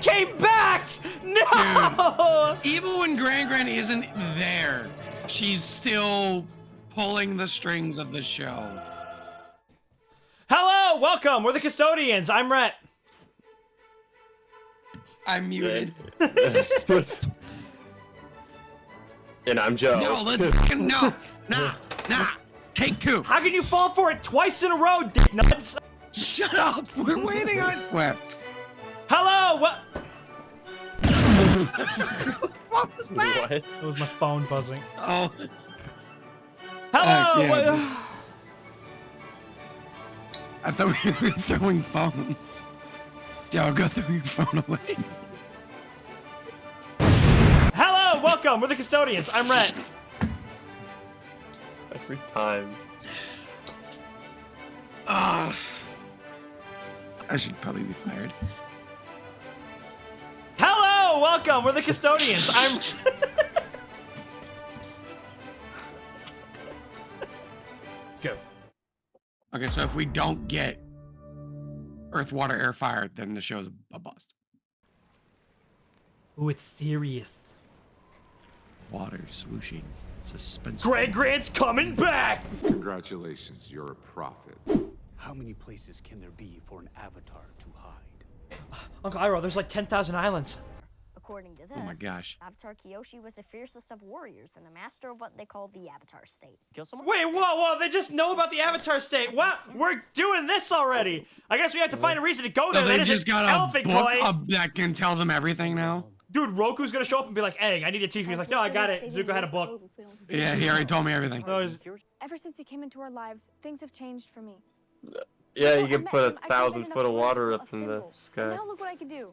came back! No! Dude, even when Gran isn't there, she's still pulling the strings of the show. Hello, welcome. We're the Custodians. I'm Rhett. I'm muted. And I'm Joe. No, let's fucking no. Nah. Take two. How can you fall for it twice in a row, dick nuts? Shut up. We're waiting on. Where? Hello, what? What was that? What? That was my phone buzzing. Oh. Hello. Yeah, I thought we were throwing phones. Joe, go throw your phone away. Hello, welcome. We're the Custodians. I'm Rhett. Every time. I should probably be fired. Hello, welcome. We're the Custodians. I'm. Go. Okay, so if we don't get Earth, Water, Air, Fire, then the show's a bust. Ooh, it's serious. Water swooshing, suspense. Grant's coming back. Congratulations, you're a prophet. How many places can there be for an avatar to hide? Uncle Iroh, there's like 10,000 islands. According to this, Oh my gosh. Avatar Kyoshi was the fiercest of warriors and a master of what they called the Avatar state. Kill someone? Wait, whoa, they just know about the Avatar state. What? We're doing this already. I guess we have to find a reason to go there. So That they isn't just got a elephant book boy. that can tell them everything now? Dude, Roku's gonna show up and be like, hey, I need to teach me. He's like, no, I got it. Zuko had a book. Yeah, he already told me everything. Oh, he's- Ever since you came into our lives, things have changed for me. Yeah, you I can met put him, I couldn't 1,000 get foot of enough water of up in the Thimble. And sky. now look what I can do.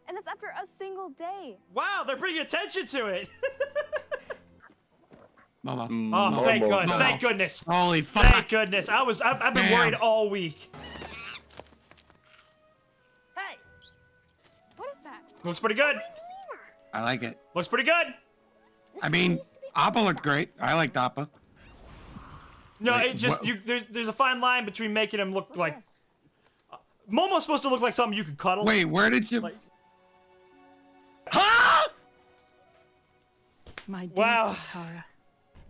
And that's after a single day. wow, they're bringing attention to it. Mama. Oh, thank Normal. God. Thank goodness. Holy fuck. Thank goodness. I've been Bam. worried all week. Hey! What is that? Looks pretty good. I like it. Looks pretty good. I mean, Appa looked great. I liked Appa. No, Wait, it just what? there's a fine line between making him look like Momo's supposed to look like something you could cuddle. Wait, where did you... Like- Huh? My dear Wow. Katara,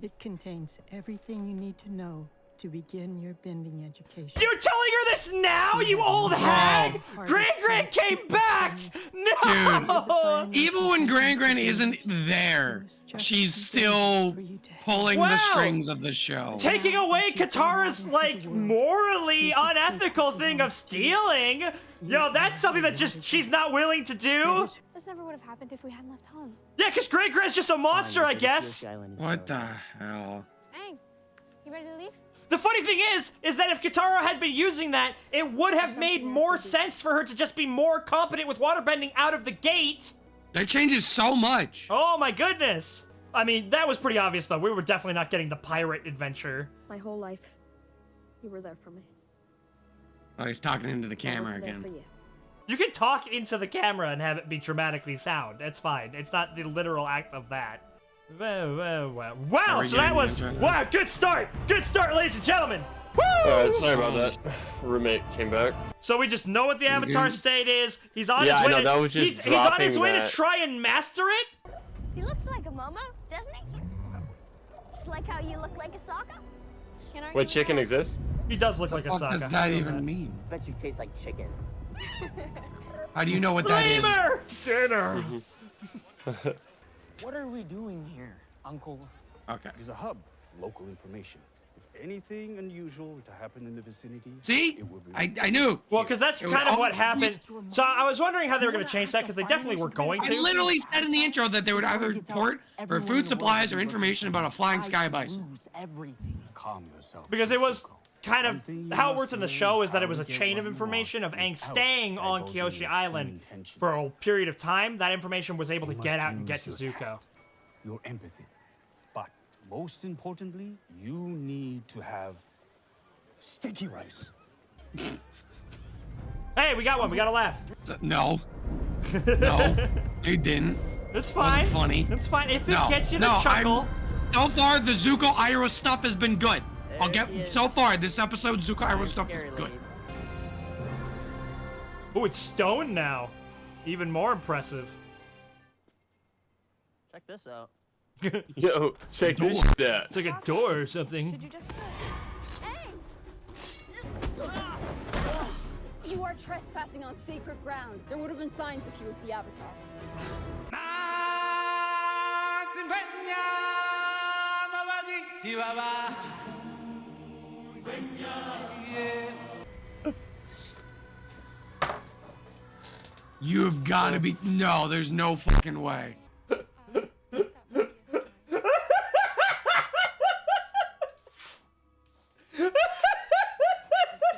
it contains everything you need to know to begin your bending education. You're telling her this now, you old hag? Gran came back! No! Even when Gran isn't there, she's still pulling Wow. the strings of the show. Taking away Katara's, like, morally unethical thing of stealing? Yo, that's something that just she's not willing to do? This never would have happened if we hadn't left home. Yeah, because Gran's just a monster, I guess. What the hell? Aang, you ready to leave? The funny thing is that if Katara had been using that, it would have made more sense for her to just be more competent with waterbending out of the gate. That changes so much. Oh my goodness. I mean, that was pretty obvious though. We were definitely not getting the pirate adventure. My whole life, you were there for me. Oh, he's talking into the I camera wasn't there again. for you. You can talk into the camera and have it be dramatically sound. That's fine. It's not the literal act of that. Wow, we so that getting was, the intro now? wow, good start, ladies and gentlemen. Woo! Sorry about that. Roommate came back. So we just know what the Avatar good? state is. He's on Yeah, his I way know, to, that was just he's on his dropping way that. to try and master it. He looks like a Momo, doesn't he? Just like how you look like a Sokka. Can't argue Wait, with chicken that. exists? He does look like a What Sokka. does that even mean? Bet you taste like chicken. How do you know what that is? Lemur! Dinner! What are we doing here, Uncle? Okay. There's a hub, local information. If anything unusual to happen in the vicinity, See? it will be I knew. Well, because that's It would kind of what always- happened. So I was wondering how they were going to change that, because they definitely were going I to. literally said in the intro that they would either report for food supplies or information about a flying sky bison. lose everything. Calm yourself. Because it was kind One thing of, you how it must worked in the know show is is that it how was a to get chain what of you information of want Aang without staying on divulging your Kyoshi true Island intentions. for a period of time. That information was able to You get must out and get to use your Zuko. tact, your empathy. But most importantly, you need to have sticky rice. Hey, we got one. We got a laugh. No. No. You didn't. It's fine. Wasn't funny. It's fine. If it No. gets you to No, chuckle. So far, the Zuko Iroh stuff has been good. I'll get so far this episode. Zuko Iroh stuff is good. Oh, it's stone now. Even more impressive. Check this out. Yo, check this shit out. It's like a door or something. Should you just... Hey! You are trespassing on sacred ground. There would have been signs if he was the Avatar. You have got to be. No, there's no fucking way.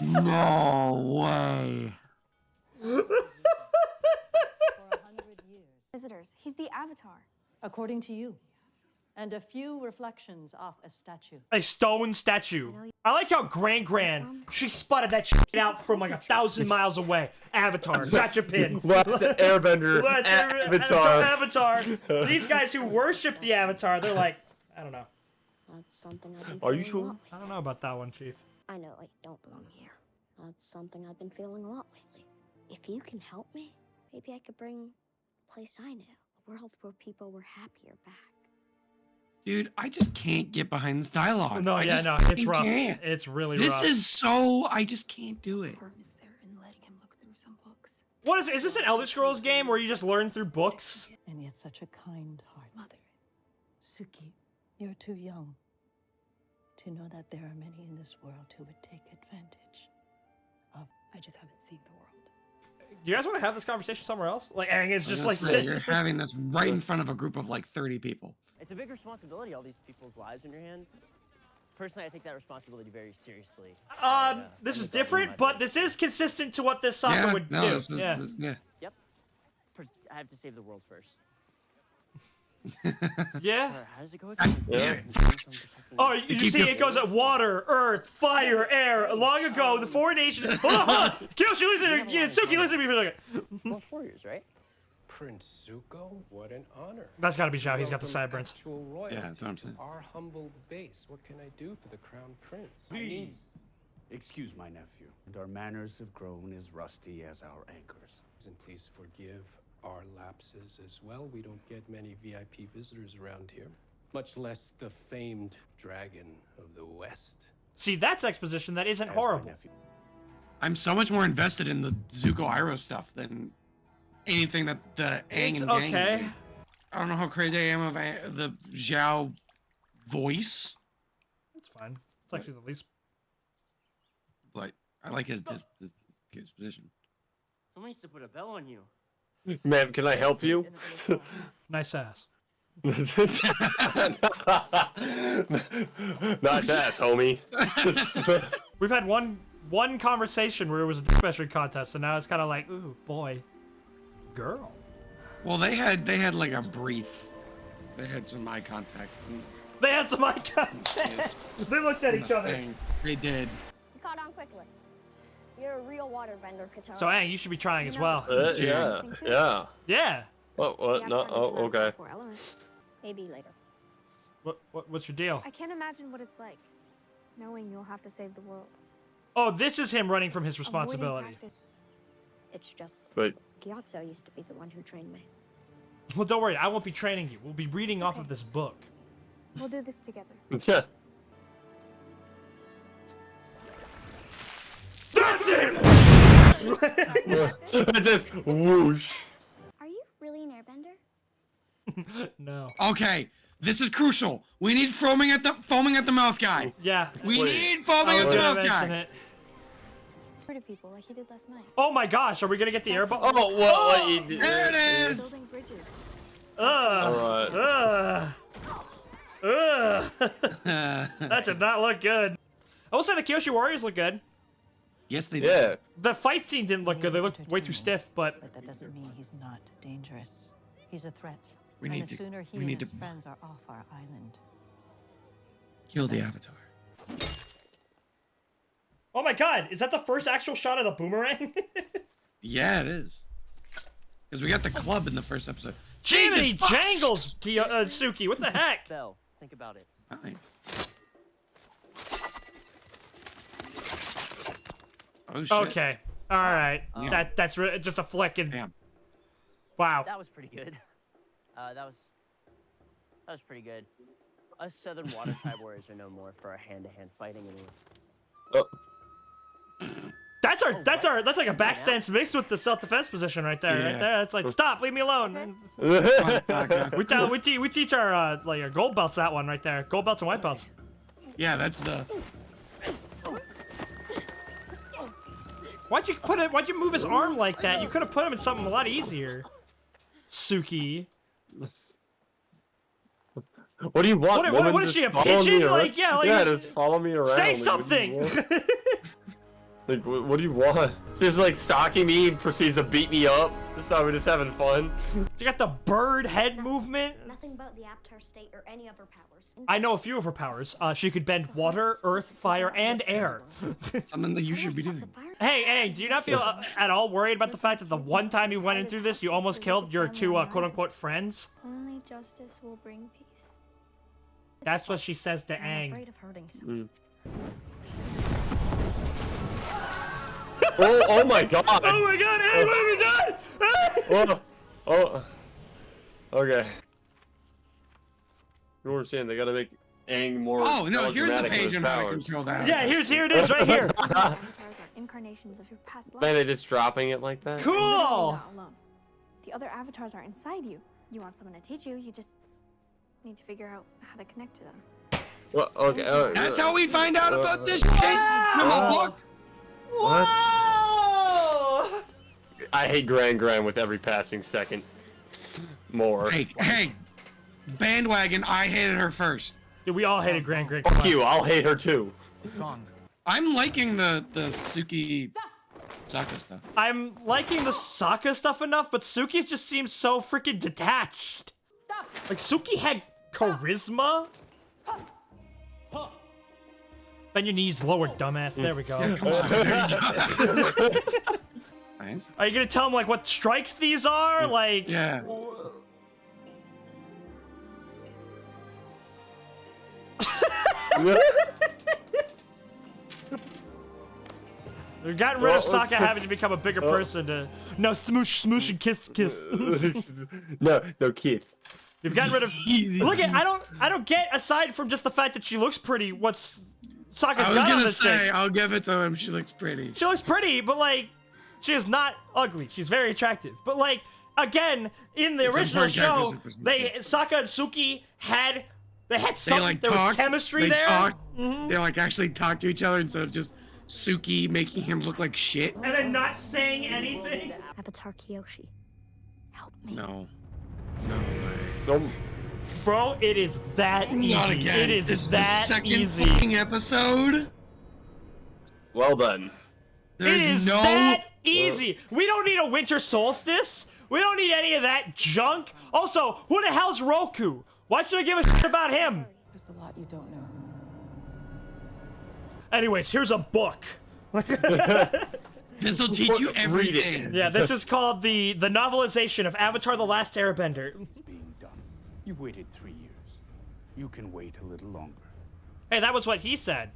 No way. Visitors, he's the Avatar. According to you. And a few reflections off a statue. A stone statue. I like how Gran, she spotted that shit out from like 1,000 miles away. Avatar, gotcha pin. Last Airbender, Avatar. These guys who worship the Avatar, they're like, I don't know. That's something I've been Are you feeling a sure? lot I don't know about that one, Chief. I know I don't belong here. That's something I've been feeling a lot lately. If you can help me, maybe I could bring a place I knew, a world where people were happier back. Dude, I just can't get behind this dialogue. No, I yeah, just no, it's fucking rough. can't. It's really This rough. is so. I just can't do it. Is there in letting him look through some books? What is this an Elder Scrolls game where you just learn through books? And yet such a kind heart. Mother. Suki, you're too young to know that there are many in this world who would take advantage of. I just haven't seen the world. Do you guys want to have this conversation somewhere else? Like, and it's just like You're having this right in front of a group of like 30 people. It's a big responsibility, all these people's lives in your hands. Personally, I take that responsibility very seriously. This is different, but this is consistent to what this soccer would do. This is, yeah. yeah. Yep. I have to save the world first. Yeah. How does it go again? Yeah. Oh, you see, it goes at water, earth, fire, air. Long ago, the four nations. Kyoshi, listen to me. Suki, listen to me for a second. Both warriors, right? Prince Zuko, what an honor. That's gotta be Zhao. He's got the Welcome sideburns. actual royalty Yeah, that's what I'm saying. to our humble base. What can I do for the crown prince? Please, excuse my nephew. And our manners have grown as rusty as our anchors. And please forgive our lapses as well. We don't get many VIP visitors around here, much less the famed dragon of the West. See, that's exposition that isn't horrible. I'm so much more invested in the Zuko Iroh stuff than anything that the Aang It's and Gang okay. is. I don't know how crazy I am of the Zhao voice, It's fine. It's actually the least. but I like his position. Someone needs to put a bell on you. Ma'am, can I help you? Nice ass. Nice ass, homie. We've had one conversation where it was a dick measuring contest, and now it's kind of like, ooh, boy, girl. Well, they had like a brief. They had some eye contact. They had some eye contact. They looked at each other. They did. You caught on quickly. You're a real waterbender, Katara. So, Aang, you should be trying as well. Yeah, yeah. Yeah. What? No. Oh, okay. Maybe later. What's your deal? I can't imagine what it's like, knowing you'll have to save the world. Oh, this is him running from his Avoiding responsibility. practice. It's just Wait. Gyatso used to be the one who trained me. Well, don't worry. I won't be training you. We'll be reading off of this book. We'll do this together. Yeah. That's it! Just whoosh. Are you really an airbender? No. Okay, this is crucial. We need foaming at the mouth guy. Yeah. We Wait. need foaming I at was the gonna mouth mention guy. it. To people like he did last night. Oh my gosh, are we gonna get the airball? Oh, what you did? There it is. Building bridges. Alright. That did not look good. I will say the Kyoshi Warriors look good. Yes, they did. Yeah. The fight scene didn't look good. They looked way too stiff, but But that doesn't mean he's not dangerous. He's a threat. We and need the to- sooner he we and need his to- friends are off our island. Kill the Avatar. oh my god, is that the first actual shot of the boomerang? Yeah, it is. Because we got the club in the first episode. Jiminy Jesus fuck! Jangles, Suki, what the heck? Bell. Think about it. Fine. Oh shit. Okay, all right. Yeah. That's just a flick and Damn. Wow. That was pretty good. That was pretty good. Us Southern Water Tribe warriors are known more for our hand-to-hand fighting anyway. Oh. That's like a back stance mixed with the self-defense position right there. Yeah. Right there. It's like, stop, leave me alone. we teach our like our gold belts that one right there. Gold belts and white belts. Yeah, that's the. Why'd you move his arm like that? You could have put him in something a lot easier. Suki. What do you want? What is she, a pigeon? Like, yeah, like, yeah, just follow me around. say Like, something. Like, what do you want? Just like stalking me and proceeds to beat me up. This time we're just having fun. You got the bird head movement. Nothing about the Avatar state or any of her powers. I know a few of her powers. She could bend water, earth, fire, and air. Something that you should be doing. Hey, do you not feel at all worried about the fact that the one time you went into this, you almost killed your two quote-unquote friends? Only justice will bring peace. That's what she says to I'm Aang. afraid of hurting someone. Oh my god! Oh my god, Aang, what have you done? Oh. Okay. You understand? They gotta make Aang more. Oh no! Here's the melodramatic with page his on how to powers. control that. Yeah, here it is, right here. Avatars are incarnations of your past life. Man, they just dropping it like that. Cool. You're not alone. The other avatars are inside you. You want someone to teach you, you just need to figure out how to connect to them. Well, okay. That's how we find out about this shit from a book. What? Whoa! I hate Gran with every passing second. More. Hey, bandwagon. I hated her first. Dude, we all hated Grand. Fuck you. I'll hate her too. I'm liking the Suki Sokka stuff. I'm liking the Sokka stuff enough, but Suki just seems so freaking detached. Stop! Like, Suki had charisma. Bend your knees lower, dumbass. There we go. Nice. Are you gonna tell him, like, what strikes these are? Like... Yeah. We've gotten rid of Sokka having to become a bigger person to... No, smoosh, and kiss. No, kid. You've gotten rid of... Look at... I don't get, aside from just the fact that she looks pretty, what's... Sokka's I was got on gonna this say, thing. I'll give it to him. She looks pretty. She looks pretty, but, like, she is not ugly. She's very attractive. But, like, again, in the original show, Sokka and Suki had... They had something. Like, there was chemistry there. They like actually talked to each other instead of just Suki making him look like shit. And then not saying anything. Avatar Kyoshi, help me. No way. No. Bro, it is that easy. Not again. It is It's that the second easy. fucking episode. Well done. There's It is no that easy. We don't need a winter solstice. We don't need any of that junk. Also, who the hell's Roku? Why should I give a shit about him? There's a lot you don't know. Anyways, here's a book. This will teach you everything. Yeah, this is called the novelization of Avatar: The Last Airbender. Being done. You've waited 3 years. You can wait a little longer. Hey, that was what he said.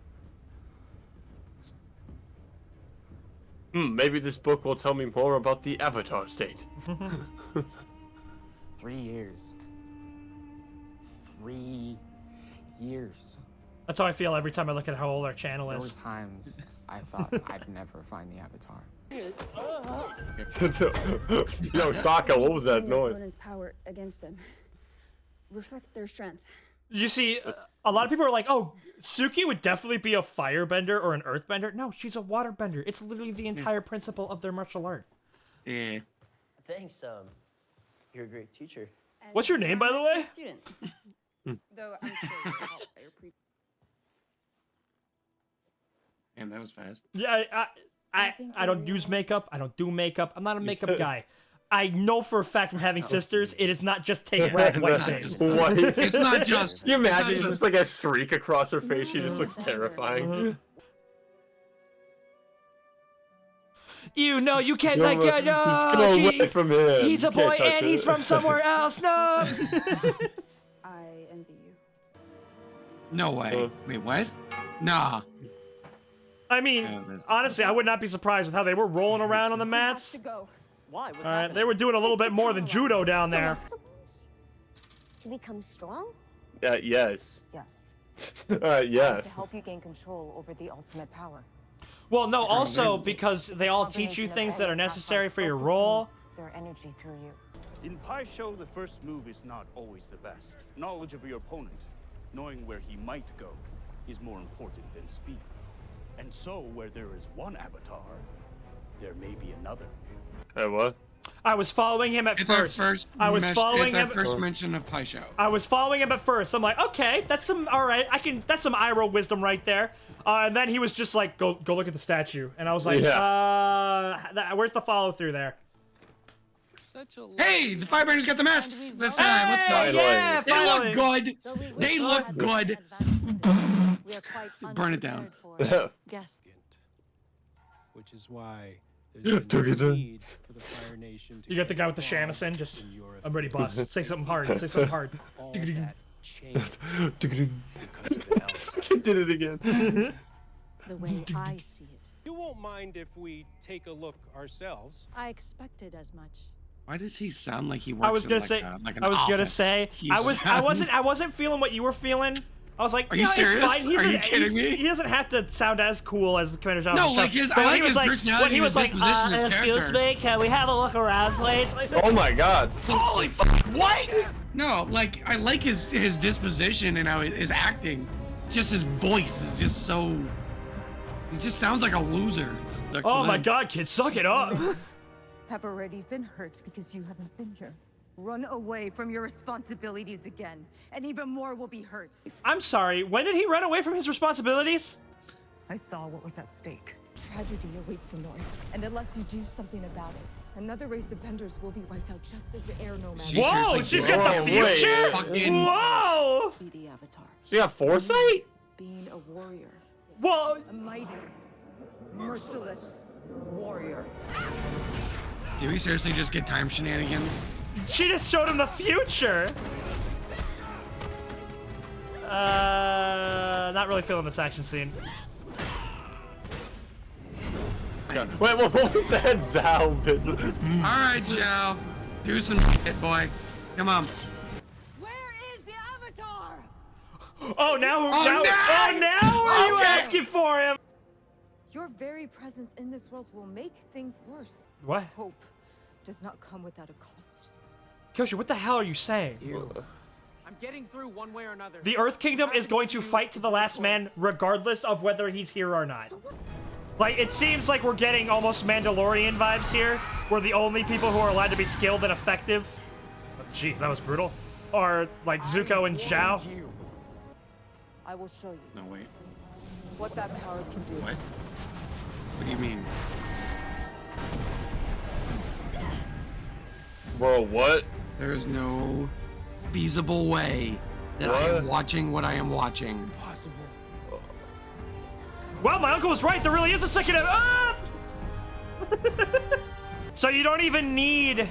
Maybe this book will tell me more about the Avatar state. 3 years. 3 years. That's how I feel every time I look at how old our channel There is. were times I thought I'd never find the Avatar. Yo, Sokka, what was that noise? Opponent's power against them. Reflect their strength. You see, a lot of people are like, oh, Suki would definitely be a firebender or an earthbender. No, she's a waterbender. It's literally the entire principle of their martial art. Yeah. Thanks, you're a great teacher. What's your name, by the way? Student. Though I'm sure you'll help by your pre- And that was fast. Yeah, I don't use makeup. I don't do makeup. I'm not a makeup guy. I know for a fact from having sisters, it is not just take red white face. What? It's not just. Can you imagine just like a streak across her face? She just looks terrifying. You know, you can't like Get away from him. he's a You can't boy touch and it. he's from somewhere else. No. I envy you. No way. Wait, what? Nah. I mean, honestly, I would not be surprised with how they were rolling around on the mats. To go. Why? What's All right, happening? they were doing a little bit more than judo down there. To become strong? Yes. Yes. Yes. To help you gain control over the ultimate power. Well, no, also because they all teach you things that are necessary for your role. Their energy through you. In Pai Show, the first move is not always the best. Knowledge of your opponent, knowing where he might go, is more important than speed. And so, where there is one avatar, there may be another. Hey, what? I was following him at It's first. our first. following It's our him. first mention of Pai Show. I was following him at first. I'm like, okay, that's some. All right, that's some eye roll wisdom right there. And then he was just like, go look at the statue, and I was like, where's the follow through there? Hey, the Firebenders got the masks this time. Let's go. Hey, yeah, They look finally. good. They look good. We are quite Burn it down. Guess. Which is why there's been no need for the Fire Nation to You got the get guy with the involved shamisen. Just, in your I'm ready, boss. affairs. Say something hard. Say something hard. All that changed because of the outside. He did it again. The way I see it. You won't mind if we take a look ourselves. I expected as much. Why does he sound like he works? I was gonna in say. like an I was gonna office? say. He I wasn't feeling what you were feeling. I was like, Are you no, serious? It's fine. Are you kidding me? He doesn't have to sound as cool as the Commander Johnson. No, like his. I like his personality. When he was like, disposition, his excuse character. me, can we have a look around, please? Oh my god. Holy fuck! What? No, like I like his disposition and how his acting. Just his voice is just so. He just sounds like a loser. Oh my god, kid, suck it up. Have already been hurt because you haven't been here. Run away from your responsibilities again, and even more will be hurt. I'm sorry, when did he run away from his responsibilities? I saw what was at stake. Tragedy awaits the North, and unless you do something about it, another race of benders will be wiped out just as the air nomads. Whoa, she's got the future? Whoa! Be the avatar. She got foresight? Being a warrior. Well, a mighty, merciless warrior. Did we seriously just get time shenanigans? She just showed him the future. Not really feeling this action scene. Wait, what was that Zhao bit? Alright, Zhao. Do some shit, boy. Come on. Where is the avatar? Oh, now are you asking for him? Your very presence in this world will make things worse. What? Hope does not come without a cost. Kyoshi, what the hell are you saying? I'm getting through one way or another. The Earth Kingdom is going to fight to the last man regardless of whether he's here or not. Like, it seems like we're getting almost Mandalorian vibes here. We're the only people who are allowed to be skilled and effective. Jeez, that was brutal. Or, like, Zuko and Zhao. I will show you. No, wait. What that power can do. What? What do you mean? Bro, what? There is no feasible way that I am watching what I am watching. Impossible. Well, my uncle was right. There really is a second. So you don't even need.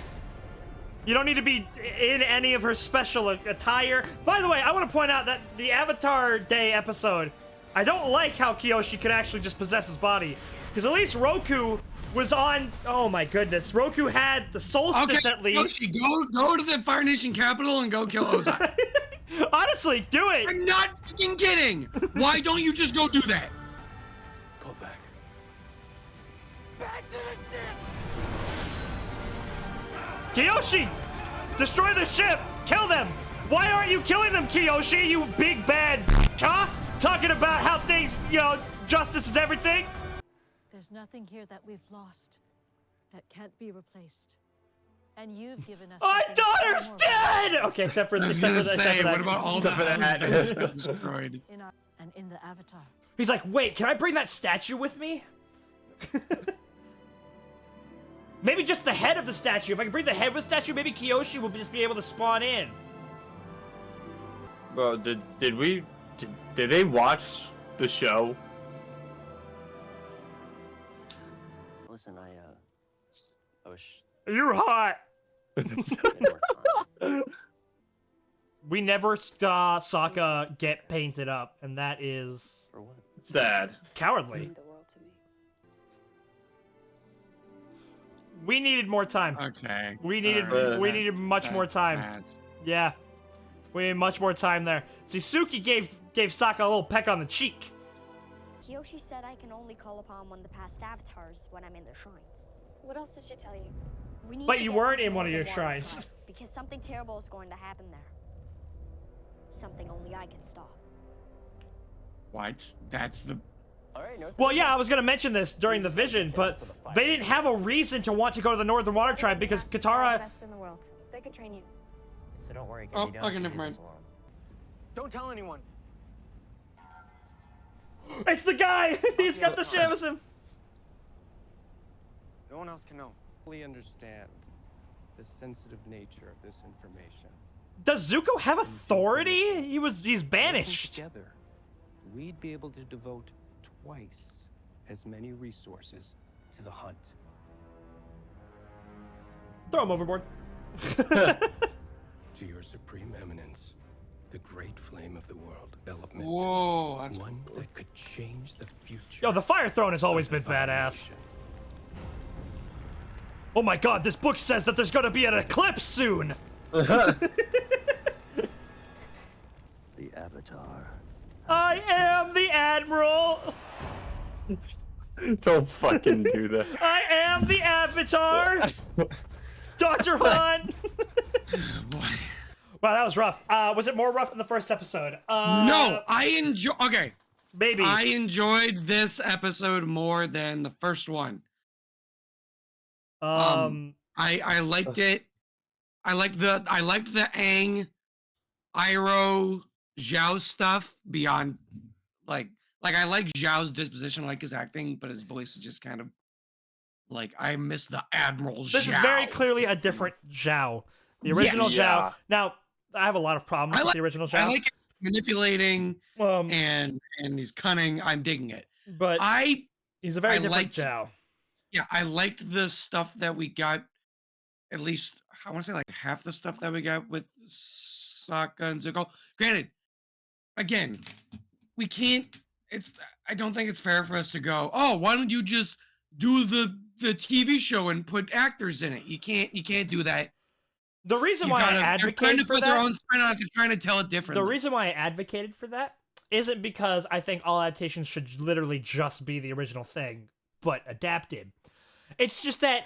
You don't need to be in any of her special attire. By the way, I want to point out that the Avatar Day episode, I don't like how Kyoshi could actually just possess his body. Because at least Roku was on. Oh my goodness. Roku had the solstice at least. Kyoshi, go to the Fire Nation capital and go kill Ozai. Honestly, do it. I'm not fucking kidding. Why don't you just go do that? Go back. Back to the ship! Kyoshi! Destroy the ship! Kill them! Why aren't you killing them, Kyoshi, you big bad huh? Talking about how things, justice is everything? There's nothing here that we've lost that can't be replaced. And you've given us. My daughter's dead! Okay, except for I was except gonna for say, that. what about all the houses that got destroyed? And in the Avatar. He's like, wait, can I bring that statue with me? Maybe just the head of the statue. If I can bring the head of the statue, maybe Kyoshi will just be able to spawn in. Bro, did they watch the show? Listen, I wish. You're hot. We never saw Sokka get painted up, and that is For what? Sad. Cowardly. The world to me. We needed more time. Okay. We needed much more time. Yeah. We needed much more time there. See, Suki gave Sokka a little peck on the cheek. Kyoshi said I can only call upon one of the past avatars when I'm in their shrines. What else did she tell you? We need But to you get weren't to in one of the your water shrines. tribe, because something terrible is going to happen there. Something only I can stop. What? That's the... Well, yeah, I was gonna mention this during the vision, but they didn't have a reason to want to go to the Northern Water Tribe because Katara... Best in the world. They could train you. So don't worry, Oh, okay, never mind. Don't tell anyone. It's the guy! He's got the Shamisen! No one else can know. Fully understand the sensitive nature of this information. Does Zuko have authority? He's Working banished. together, we'd be able to devote twice as many resources to the hunt. Throw him overboard. To your supreme eminence, the great flame of the world development. Whoa, that's one that could change the future. Yo, the Fire Throne has always been badass. Oh my god, this book says that there's gonna be an eclipse soon! The Avatar. I am the Admiral! Don't fucking do that. I am the Avatar! Dr. Han! Wow, that was rough. Was it more rough than the first episode? No, I enjoy. Okay, maybe I enjoyed this episode more than the first one. I liked it. I liked the Aang, Iroh, Zhao stuff beyond like I like Zhao's disposition, I like his acting, but his voice is just kind of like I miss the Admiral Zhao. This is very clearly a different Zhao. The original Yes. Zhao. Yeah. Now, I have a lot of problems with the original Zhao. I like it manipulating and he's cunning. I'm digging it. But he's a very different liked, Zhao. Yeah, I liked the stuff that we got. At least I want to say like half the stuff that we got with Sokka and Zuko. Granted, again, we can't. I don't think it's fair for us to go, oh, why don't you just do the TV show and put actors in it? You can't do that. The reason why I they're trying advocated to for put their that, own spin on it. They're trying to tell it differently. the reason why I advocated for that isn't because I think all adaptations should literally just be the original thing, but adapted. It's just that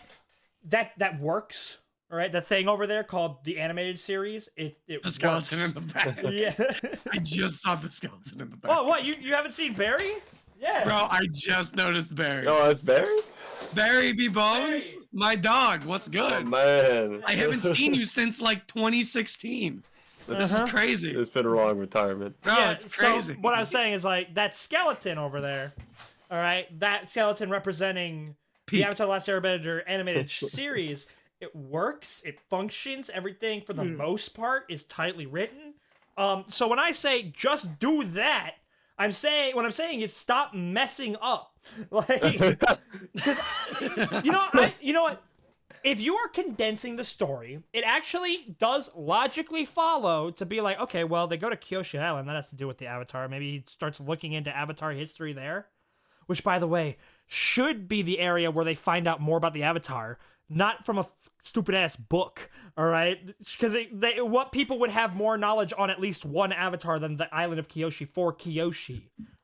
works. All right, the thing over there called the animated series, it the skeleton works. in the back. Yeah. I just saw the skeleton in the back. Oh, what? You haven't seen Barry? Yeah. Bro, I just noticed Barry. Oh, that's Barry? Barry B. Bones? My dog, what's good? Oh, man. I haven't seen you since like 2016. This is crazy. It's been a long retirement. Bro, it's crazy. So what I was saying is like that skeleton over there, all right, that skeleton representing the Avatar: The Last Airbender animated series, it works, it functions, everything for the most part is tightly written. So when I say just do that, what I'm saying is stop messing up, like, because you know what. If you are condensing the story, it actually does logically follow to be like, okay, well, they go to Kyoshi Island. That has to do with the Avatar. Maybe he starts looking into Avatar history there. Which, by the way, should be the area where they find out more about the Avatar. Not from a stupid-ass book, all right? Because what people would have more knowledge on at least one Avatar than the island of Kyoshi for Kyoshi,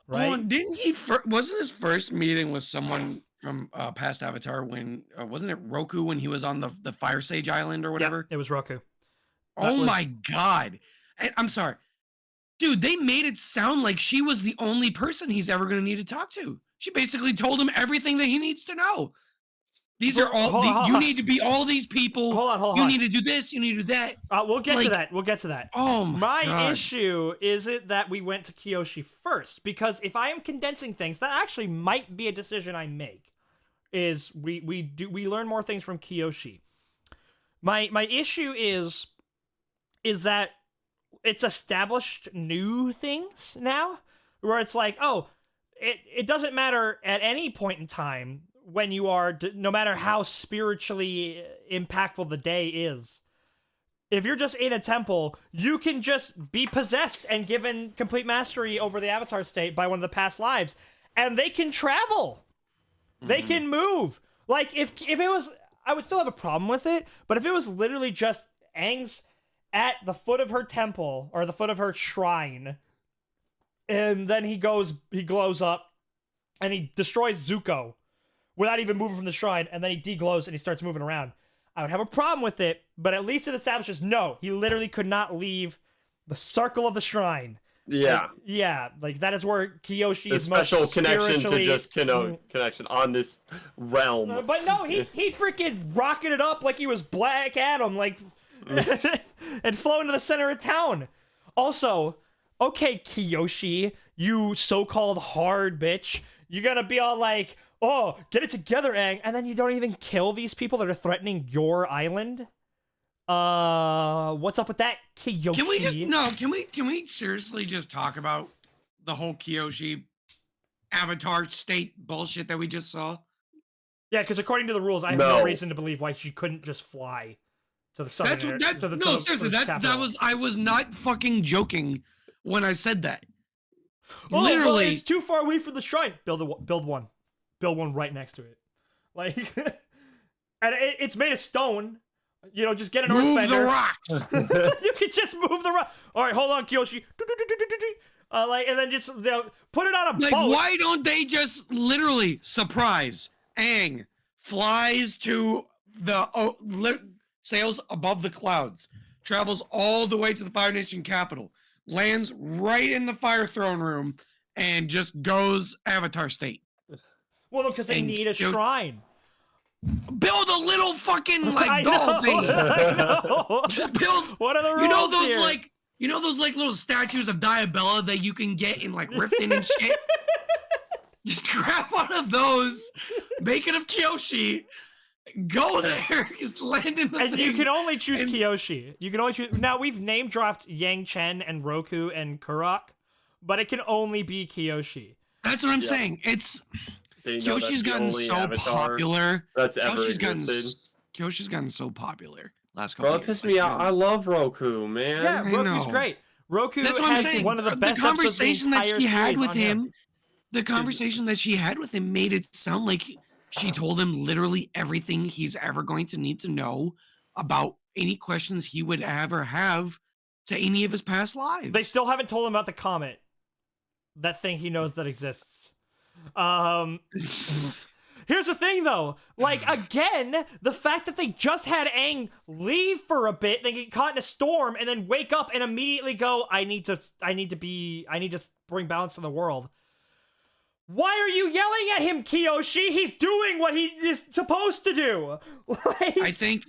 right? Oh, didn't he... wasn't his first meeting with someone from past Avatar when... wasn't it Roku when he was on the Fire Sage Island or whatever? Yeah, it was Roku. My God. I'm sorry. Dude, they made it sound like she was the only person he's ever going to need to talk to. She basically told him everything that he needs to know. These are all... you need to be all these people. Hold on. You need to do this. You need to do that. We'll get to that. We'll get to that. Oh, my God. My issue isn't that we went to Kyoshi first, because if I am condensing things, that actually might be a decision I make. Is we learn more things from Kyoshi. My issue is that it's established new things now, where it's like, oh, it doesn't matter at any point in time when you are, no matter how spiritually impactful the day is, if you're just in a temple, you can just be possessed and given complete mastery over the Avatar state by one of the past lives, and they can travel. They can move. Like, if it was... I would still have a problem with it. But if it was literally just Aang's at the foot of her temple or the foot of her shrine, and then he glows up and he destroys Zuko without even moving from the shrine, and then he deglows and he starts moving around, I would have a problem with it. But at least it establishes no, he literally could not leave the circle of the shrine. Yeah. Like that is where Kyoshi is special most connection to just spiritually- connection on this realm. But no, he freaking rocketed up like he was Black Adam, like, and flew into the center of town. Also, okay, Kyoshi, you so-called hard bitch, you're gonna be all like, oh, get it together, Aang, and then you don't even kill these people that are threatening your island? What's up with that, Kyoshi? Can we seriously just talk about the whole Kyoshi Avatar state bullshit that we just saw? Yeah, because according to the rules, I have no reason to believe why she couldn't just fly to the southern Seriously, I was not fucking joking when I said that. Oh, Literally, well, it's too far away from the shrine. Build one right next to it, like, and it's made of stone. You know, just get an move earthbender. the rocks. You can just move the rock. All right, hold on, Kyoshi. And then just put it on a boat. Why don't they just literally surprise Aang flies to the sails above the clouds, travels all the way to the Fire Nation capital, lands right in the Fire Throne room, and just goes Avatar state. Well, because they need a shrine. Build a little fucking like doll thing. I know. Just build. What are the rules You know those here? those little statues of Diabella that you can get in like Riften and shit. Just grab one of those, make it of Kyoshi, go there, just land in the and thing. you can only choose Kyoshi. You can only choose. Now we've name dropped Yang Chen and Roku and Kurok, but it can only be Kyoshi. That's what I'm saying. It's. Kyoshi's gotten so popular. Kyoshi's gotten so popular last couple Bro, it pissed me out. I love Roku, man. Yeah, Roku's great. Roku has one of the best conversation that she had with him. The conversation that she had with him made it sound like she told him literally everything he's ever going to need to know about any questions he would ever have to any of his past lives. They still haven't told him about the comet. That thing he knows that exists. Here's the thing though, like, again, the fact that they just had Aang leave for a bit, they get caught in a storm, and then wake up and immediately go, I need to bring balance to the world. Why are you yelling at him, Kyoshi? He's doing what he is supposed to do. I think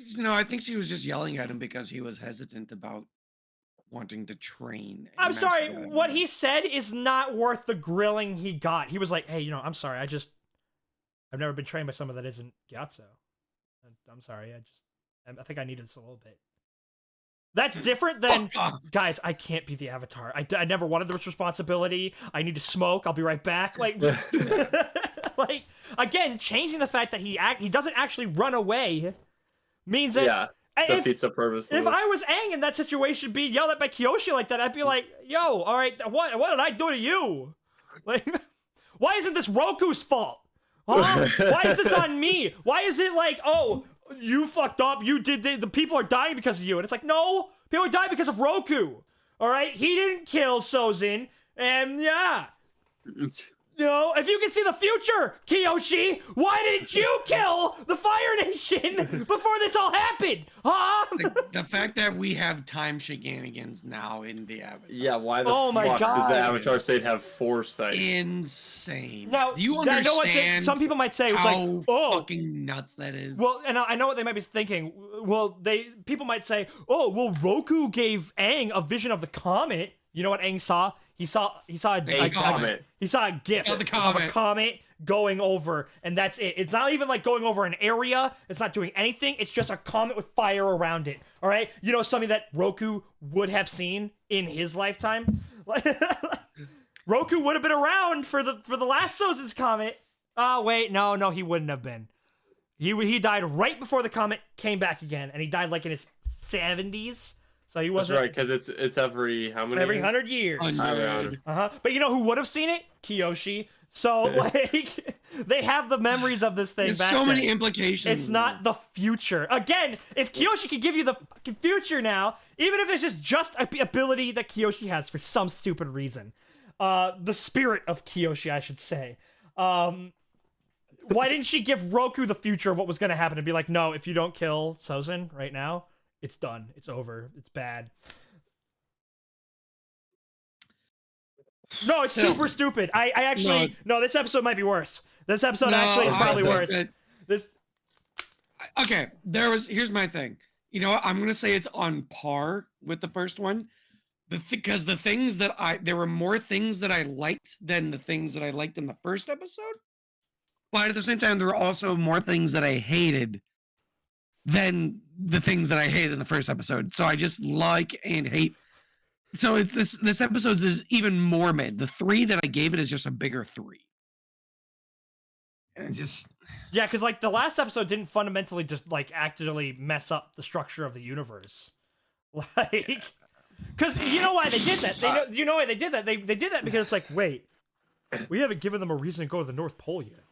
she was just yelling at him because he was hesitant about wanting to train. I'm sorry, what he said is not worth the grilling he got. He was like, hey, I'm sorry, I've never been trained by someone that isn't Gyatso. I'm sorry, I think I needed this a little bit. That's different than, guys, I can't be the Avatar. I never wanted this responsibility. I need to smoke. I'll be right back. Like, like, again, changing the fact that he doesn't actually run away means that defeats the purpose. If I was Aang in that situation, being yelled at by Kyoshi like that, I'd be like, yo, all right, what did I do to you? Like, why isn't this Roku's fault? Huh? Why is this on me? Why is it like, oh, you fucked up, you did, the people are dying because of you? And it's like, no, people are dying because of Roku. All right, he didn't kill Sozin, and yeah. If you can see the future, Kyoshi, why didn't you kill the Fire Nation before this all happened? Huh? The fact that we have time shenanigans now in the Avatar. Yeah, why the fuck does the Avatar state have foresight? Insane. Now, do you understand? I know what some people might say, how fucking nuts that is? Well, and I know what they might be thinking. Well, people might say, oh, well, Roku gave Aang a vision of the comet. You know what Aang saw? He saw a comet. He saw a GIF of a comet going over, and that's it. It's not even like going over an area. It's not doing anything. It's just a comet with fire around it. All right, something that Roku would have seen in his lifetime. Roku would have been around for the last Sozin's comet. Oh wait, no, he wouldn't have been. He died right before the comet came back again, and he died like in his 70s. So he wasn't. That's right, because it's every how many? Every 100 years. 100. But you know who would have seen it? Kyoshi. So like they have the memories of this thing. There's back so many then. implications. It's not the future. Again, if Kyoshi could give you the fucking future now, even if it's just a ability that Kyoshi has for some stupid reason, the spirit of Kyoshi, I should say. Why didn't she give Roku the future of what was going to happen and be like, no, if you don't kill Sozin right now, it's done. It's over. It's bad. No, it's super stupid. I actually... No, this episode might be worse. This episode actually is probably worse. Okay, here's my thing. You know what? I'm going to say it's on par with the first one. Because the things that there were more things that I liked than the things that I liked in the first episode. But at the same time, there were also more things that I hated than the things that I hated in the first episode. So I just like and hate. So this episode is even more mid. The 3 that I gave it is just a bigger 3. And just... Yeah, because like the last episode didn't fundamentally just like actively mess up the structure of the universe. Like... Because you know why they did that? You know why they did that? They did that because it's like, wait, we haven't given them a reason to go to the North Pole yet.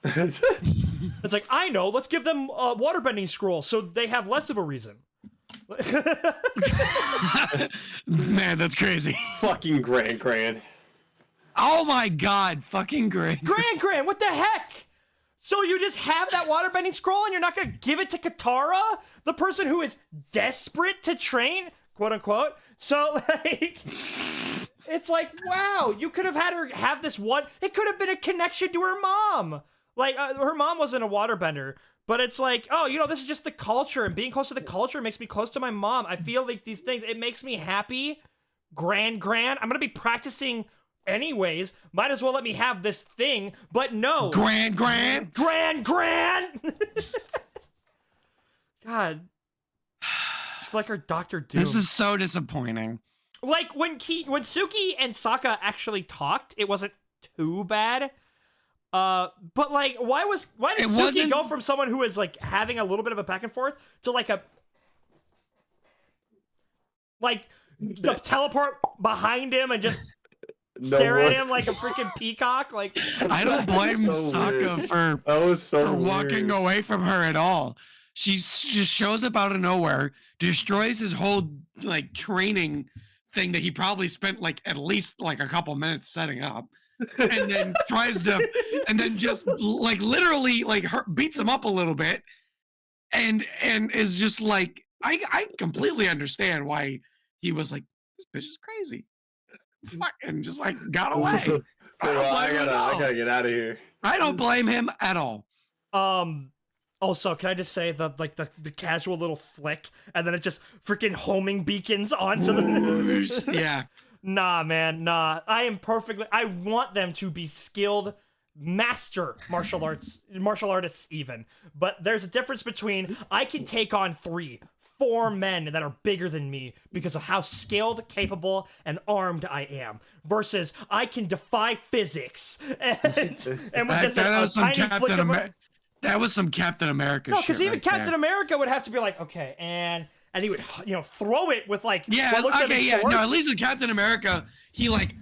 It's like, I know, let's give them a waterbending scroll so they have less of a reason. Man, that's crazy. Fucking Gran. Oh my god, fucking Gran. Gran, what the heck? So you just have that waterbending scroll and you're not gonna give it to Katara? The person who is desperate to train? Quote unquote. So like, it's like, wow, you could have had her have this one. It could have been a connection to her mom. Like her mom wasn't a waterbender, but it's like, oh, you know, this is just the culture, and being close to the culture makes me close to my mom. I feel like these things, it makes me happy. Gran. I'm gonna be practicing anyways. Might as well let me have this thing, but no. Gran. God. Like her Dr. Doom. This is so disappointing. Like when Suki and Sokka actually talked, it wasn't too bad. But like, why did Suki go from someone who was like having a little bit of a back and forth to like the teleport behind him and just stare at him like a freaking peacock? Like, I don't blame Sokka for walking away from her at all. She just shows up out of nowhere, destroys his whole like training thing that he probably spent like at least like a couple minutes setting up, and then and then just like literally like beats him up a little bit, and is just like I completely understand why he was like, this bitch is crazy, and just like got away. I gotta get out of here. I don't blame him at all. Also, can I just say the casual little flick, and then it just freaking homing beacons onto the... Yeah. Nah, man, nah. I want them to be skilled master martial artists even. But there's a difference between I can take on 4 men that are bigger than me because of how skilled, capable, and armed I am, versus I can defy physics and with just a tiny flick of that was some Captain America shit. No, because even right Captain there. America would have to be like, okay, and he would, you know, throw it with like, yeah, what looks okay, like yeah, force. no, at least with Captain America, he like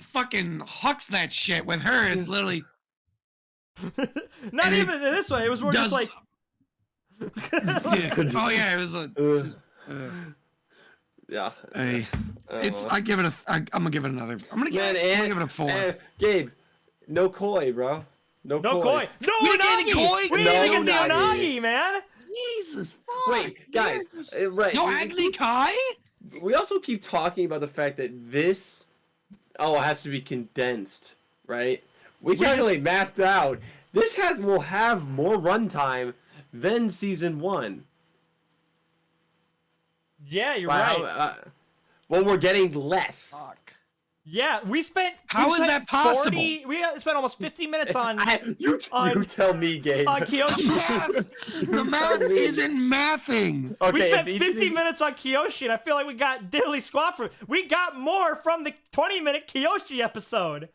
fucking hucks that shit. With her, it's literally not even this way. It was more just like, oh yeah, it was just, yeah. I give it a. I'm gonna give it another. I'm gonna give it a 4. Gabe, no koi, bro. No koi. No we didn't get any koi. We didn't get the Unagi, man. Jesus fuck. Wait, guys. Right. No Agni Kai? We also keep talking about the fact that this it has to be condensed, right? We calculate mapped out. This will have more runtime than season 1. Yeah, you're right. Well, we're getting less. Fuck. Yeah, we spent. How is that possible? We spent almost 50 minutes on. You tell me, Gabe. On Kyoshi. The math isn't mathing. Okay, we spent 50 minutes on Kyoshi, and I feel like we got diddly squat from. We got more from the 20-minute Kyoshi episode.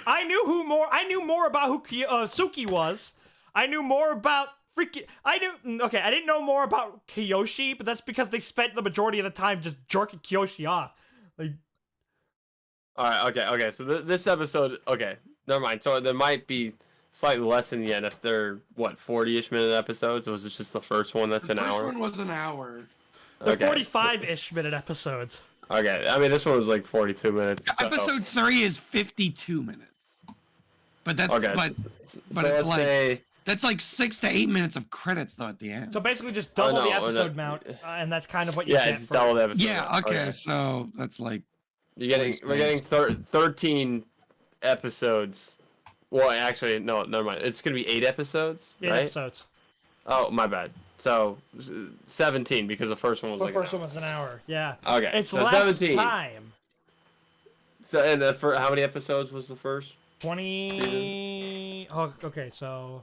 I knew more about who Suki was. I knew more about freaking. I didn't know more about Kyoshi, but that's because they spent the majority of the time just jerking Kyoshi off. Like. All right. Okay. So this episode. Okay. Never mind. So there might be slightly less in the end if they're what 40-ish minute episodes. Or was it just the first one that's an The first hour? one was an hour. They're Okay. 45-ish minute episodes. Okay. I mean, this one was like 42 minutes. So. Episode 3 is 52 minutes. But that's Okay. but So it's let's like say. that's like 6 to 8 minutes of credits though at the end. So basically, just double the no, episode no. amount, and that's kind of what you Yeah, get. it's for double the episode. Yeah. amount. Okay. So that's like We're getting 13 episodes. Well, actually, no, never mind. It's gonna be 8 episodes, 8 right? episodes. Oh, my bad. So 17 because the first one was The like. first one was an hour. Yeah. Okay. It's so less 17. time. So and for how many episodes was the first? 20. Oh, okay. So.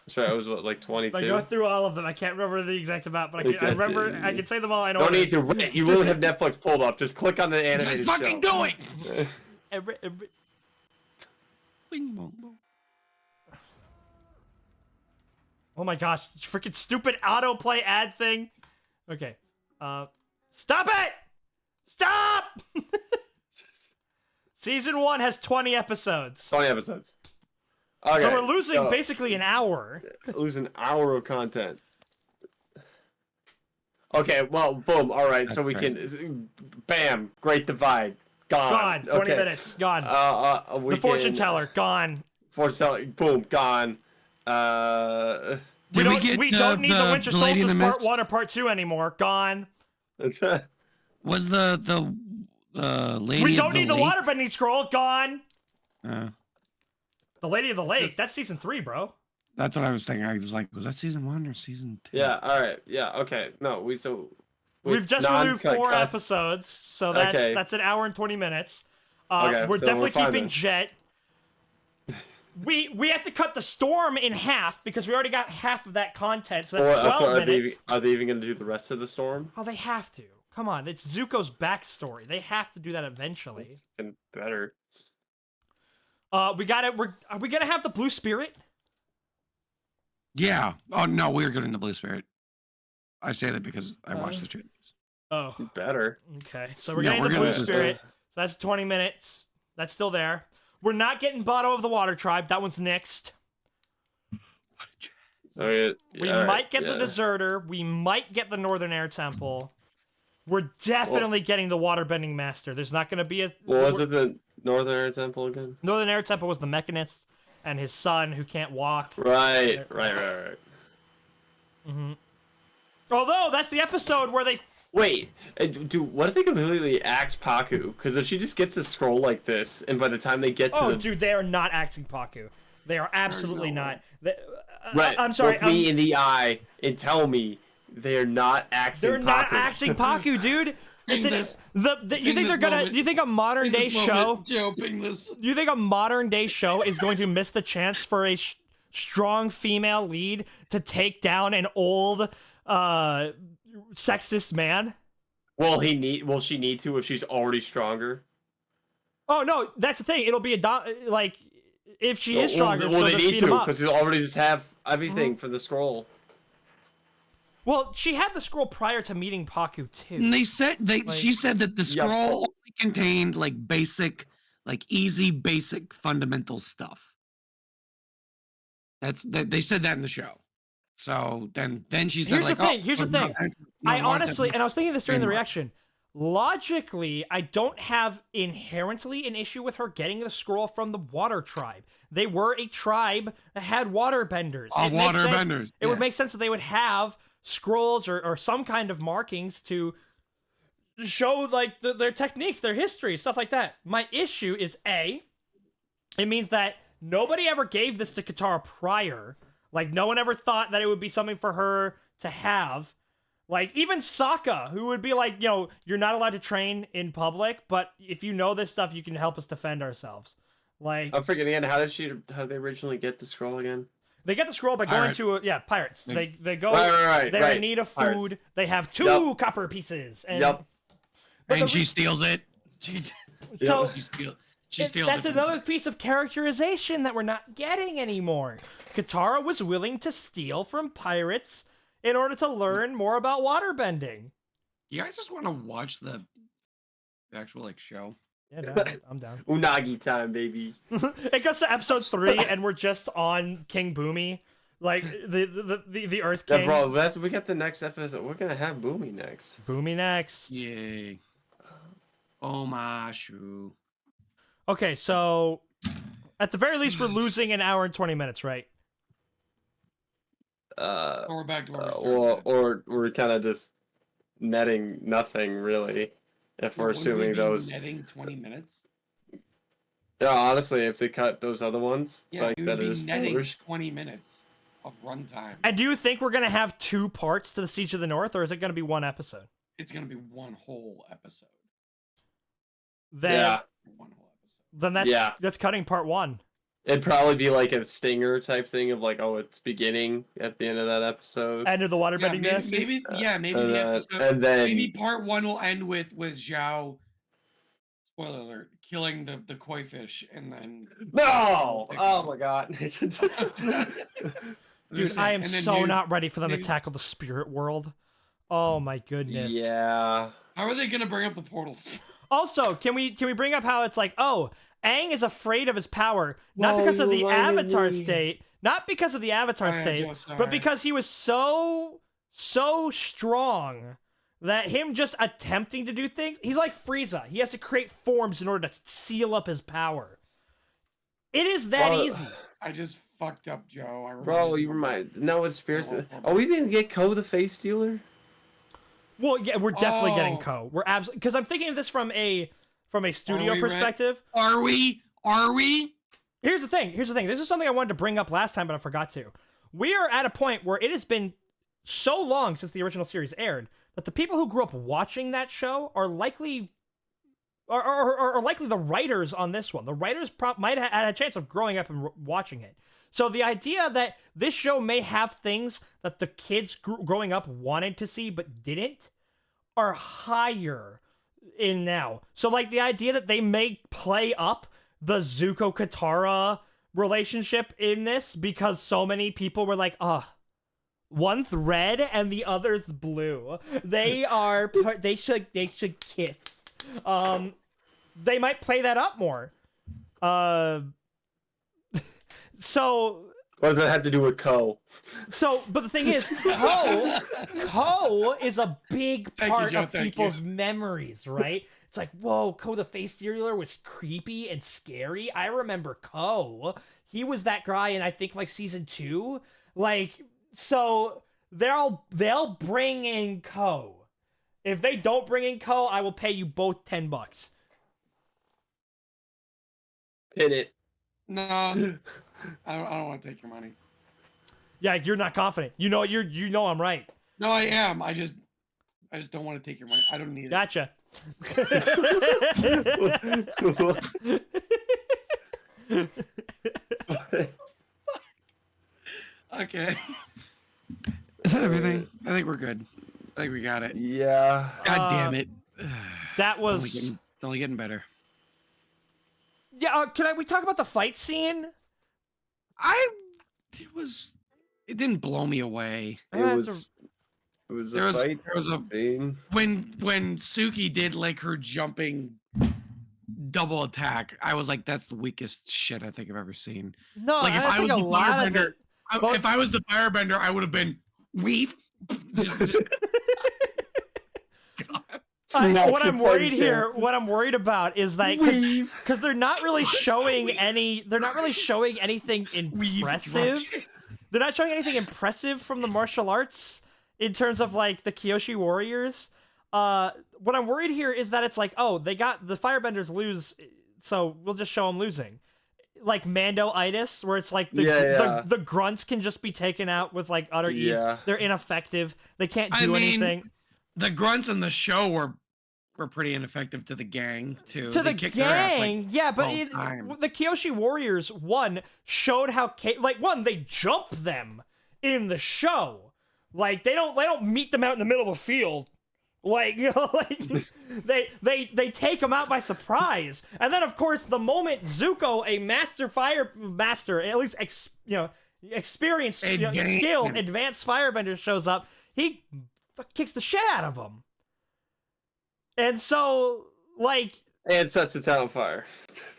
That's right. It was what, like 22. I go through all of them. I can't remember the exact amount, but I remember. I can say them all. I know. Don't need to. You really have Netflix pulled up. Just click on the animated just fucking show. do it. Every. Bing, bong, bong. Oh my gosh! Freaking stupid autoplay ad thing. Okay. Stop it! Stop! Season 1 has 20 episodes. 20 episodes. Okay. So we're losing basically an hour. Losing an hour of content. Okay, well, boom. All right, so we can, bam, Great Divide, gone. 20 minutes, gone. We The fortune can- teller, gone. Fortune teller, boom, gone. We don't need the Winter Lady in Solstice the Part Mist? 1 or Part 2 anymore. Gone. Was the lady? We of don't need the lake? waterbending scroll. Gone. Uh, The Lady of the Lake. That's season 3, bro. that's what I was thinking. I was like, was that season 1 or season 2? Yeah, all right, yeah, okay. No, We've just reviewed 4 episodes, so that's an hour and 20 minutes. Okay, we're so definitely we're fine keeping then. Jet. We have to cut the storm in half because we already got half of that content, so that's 12 minutes. Are they even going to do the rest of the storm? Oh, they have to. Come on, it's Zuko's backstory. They have to do that eventually. And better. Are we gonna have the Blue Spirit? Yeah. Oh no, we're good in the Blue Spirit. I say that because I watched the trailers. Oh. Better. Okay, so we're getting the Blue Spirit. So that's 20 minutes. That's still there. We're not getting Botto of the Water Tribe. That one's next. So We might get the Deserter. We might get the Northern Air Temple. We're definitely getting the Waterbending Master. There's not going to be a... What was it, the Northern Air Temple again? Northern Air Temple was the Mechanist and his son who can't walk. Right. Mm-hmm. Although, that's the episode where they... Wait, dude, what if they completely axe Paku? Because if she just gets a scroll like this, and by the time they get to Oh, the... dude, they are not axing Paku. They are absolutely not. Right, I'm sorry. look me in the eye and tell me they're not axing They're Paku. not axing Paku, dude. It's you think they're gonna? Do you think a modern day show? You think a modern day show is going to miss the chance for a strong female lead to take down an old sexist man? Will she need to if she's already stronger? Oh no, that's the thing. It'll be like if she is stronger. Well, they she'll just need beat him to up. because they already just have everything for the scroll. Well, she had the scroll prior to meeting Paku too. And she said that the scroll only contained like basic, like easy, basic, fundamental stuff. They said that in the show. So then she said, Here's the thing. I honestly, and I was thinking this during the reaction. Logically, I don't have inherently an issue with her getting the scroll from the Water Tribe. They were a tribe that had waterbenders. It would make sense that they would have scrolls or some kind of markings to show like their techniques, their history, stuff like that. My issue is it means that nobody ever gave this to Katara prior. Like no one ever thought that it would be something for her to have. Like even Sokka, who would be like, you're not allowed to train in public, but if you know this stuff, you can help us defend ourselves. Like I'm forgetting again. How did they originally get the scroll again? They get the scroll by going to pirates. They go. Right. They're in need of food. Pirates. They have 2 copper pieces. And, and she steals it. She steals that's it. another piece of characterization that we're not getting anymore. Katara was willing to steal from pirates in order to learn more about waterbending. You guys just want to watch the actual show? Yeah, no, I'm down. Unagi time, baby. It goes to episode 3, and we're just on King Boomy, like the Earth King. Yeah, bro, we got the next episode. We're gonna have Boomy next. Boomy next. Yay. Omashu. Okay, so at the very least, we're losing an hour and 20 minutes, right? Or we're back to where we started. Or we're kind of just netting nothing really, if we're assuming those. Netting 20 minutes. Yeah, honestly, if they cut those other ones, Yeah, like it that would be is netting foolish. 20 minutes of runtime. And do you think we're gonna have 2 parts to the Siege of the North, or is it gonna be 1 episode? It's gonna be one whole episode. Then, Yeah. Then that's cutting part 1. It'd probably be like a stinger type thing of like, oh, it's beginning at the end of that episode. End of the waterbending nest. Maybe and the episode. and then Maybe part 1 will end with Zhao. Spoiler alert! Killing the koi fish, and then no. Oh my god. Dude, I am so dude, not ready for them to maybe- tackle the spirit world. Oh my goodness. Yeah. How are they gonna bring up the portals? Also, can we bring up how it's like, oh, Aang is afraid of his power, not Whoa, because of you the reminded Avatar me. state, not because of the Avatar state, sorry. but because he was so strong that him just attempting to do things, he's like Frieza. He has to create forms in order to seal up his power. It is that easy. I just fucked up, Joe. Bro, you remind. No, it's spirits. Are we gonna get Ko the Face Stealer? Well, yeah, we're definitely getting Oh. Ko. We're absolutely, because I'm thinking of this from a studio we, Red? perspective. Are we? Here's the thing. This is something I wanted to bring up last time, but I forgot to. We are at a point where it has been so long since the original series aired that the people who grew up watching that show are likely are likely the writers on this one. The writers might have had a chance of growing up and watching it. So the idea that this show may have things that the kids growing up wanted to see but didn't are higher in now. So like the idea that they may play up the Zuko Katara relationship in this because so many people were like, one's red and the other's blue. They are they should kiss. They might play that up more. So What does that have to do with Ko? So, but the thing is, Ko is a big part of people's memories, right? It's like, whoa, Ko the Face Stealer was creepy and scary. I remember Ko. He was that guy in, I think, like, season 2. Like, so they'll bring in Ko. If they don't bring in Ko, I will pay you both $10. Hit it. No, I don't want to take your money. Yeah, you're not confident. You know I'm right. No, I am. I just don't want to take your money. I don't need it. Gotcha. Okay. Is that everything? I think we're good. I think we got it. Yeah. God damn it. That was. It's only getting better. Yeah. We talk about the fight scene? It didn't blow me away. It was a fight. There was a scene. When Suki did like her jumping double attack, I was like, that's the weakest shit I think I've ever seen. No, like if I was think a the lot of firebender, it. if I was the firebender, I would have been weave. What I'm worried about is like because they're not really showing any. They're not really showing anything impressive. They're not showing anything impressive from the martial arts in terms of like the Kyoshi warriors. What I'm worried here is that it's like, oh, they got the firebenders lose, so we'll just show them losing. Like Mando-itis, where it's like the grunts can just be taken out with like utter ease. They're ineffective. They can't do anything. The grunts in the show were pretty ineffective to the gang too. To They the kicked their ass, like, gang, yeah, but all time. the Kyoshi warriors showed how they jump them in the show. Like they don't meet them out in the middle of a field. Like, you know, like they take them out by surprise. And then of course the moment Zuko, a master, at least experienced, skilled, advanced firebender shows up, he kicks the shit out of them. And so, like, And sets the town on fire.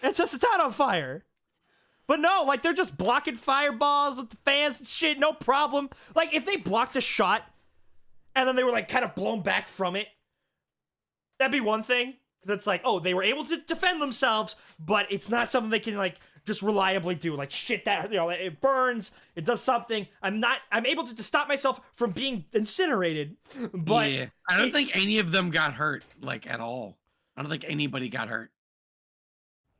It sets the town on fire. But no, like, they're just blocking fireballs with the fans and shit, no problem. Like, if they blocked a shot, and then they were, like, kind of blown back from it, that'd be one thing. Because it's like, oh, they were able to defend themselves, but it's not something they can, like, just reliably do. Like, shit, that, you know, it burns, it does something. I'm able to stop myself from being incinerated. But yeah, I don't think any of them got hurt, like, at all. I don't think anybody got hurt.